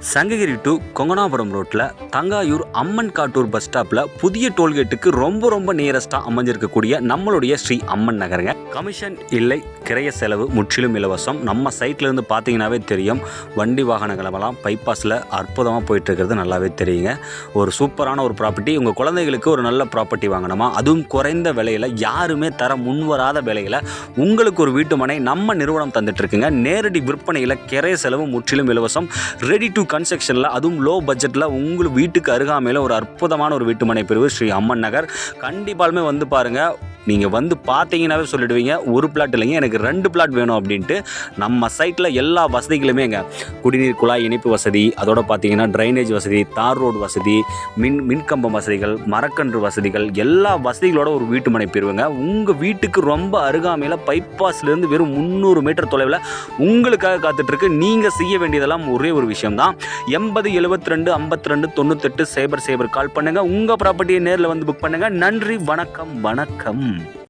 Sankagiri to Konganapuram ரோட்டில் தங்காயூர் அம்மன் Kattur bus ஸ்டாப்பில் புதிய டோல்கேட்டுக்கு ரொம்ப நியரஸ்ட்டாக அமைஞ்சிருக்கக்கூடிய நம்மளுடைய ஸ்ரீ அம்மன் நகருங்க. கமிஷன் இல்லை, கிரைய செலவு முற்றிலும் இலவசம். நம்ம சைட்லேருந்து பார்த்தீங்கன்னாவே தெரியும், வண்டி வாகனங்களெல்லாம் பைபாஸில் அற்புதமாக போயிட்டுருக்கிறது நல்லாவே தெரியுங்க. ஒரு சூப்பரான ஒரு ப்ராப்பர்ட்டி. உங்கள் குழந்தைகளுக்கு ஒரு நல்ல ப்ராப்பர்ட்டி வாங்கணுமா, அதுவும் குறைந்த விலையில், யாருமே தர முன்வராத விலையில் உங்களுக்கு ஒரு வீட்டு மனை நம்ம நிறுவனம் தந்துட்டுருக்குங்க. நேரடி விற்பனையில் கிரைய செலவு முற்றிலும் இலவசம். ரெடி டு கன்ஸ்ட்ரக்ஷனில், அதுவும் லோ பட்ஜெட்டில் உங்களுக்கு வீட்டுக்கு அருகாமையில் ஒரு அற்புதமான ஒரு வீட்டுமனை பிரிவு ஸ்ரீ அம்மன் நகர். கண்டிப்பாலுமே வந்து பாருங்கள். நீங்கள் வந்து பார்த்தீங்கன்னாவே சொல்லிடுவீங்க, ஒரு பிளாட் இல்லைங்க, எனக்கு 2 பிளாட் வேணும் அப்படின்ட்டு. நம்ம சைட்டில் எல்லா வசதிகளுமேங்க, குடிநீர் குழாய் இணைப்பு வசதி, அதோடு பார்த்தீங்கன்னா ட்ரைனேஜ் வசதி, தார் ரோடு வசதி, மின்கம்பம் வசதிகள், மரக்கன்று வசதிகள், எல்லா வசதிகளோட ஒரு வீட்டுமனை பிரிவுங்க. உங்கள் வீட்டுக்கு ரொம்ப அருகாமையில் பைபாஸ்லேருந்து வெறும் 300 மீட்டர் தொலைவில் உங்களுக்காக காத்துட்ருக்கு. நீங்கள் செய்ய வேண்டியதெல்லாம் ஒரே ஒரு விஷயம்தான். 80 72 52 98 0 0 கால் பண்ணுங்கள். உங்கள் ப்ராப்பர்ட்டியை நேரில் வந்து புக் பண்ணுங்கள். நன்றி, வணக்கம்.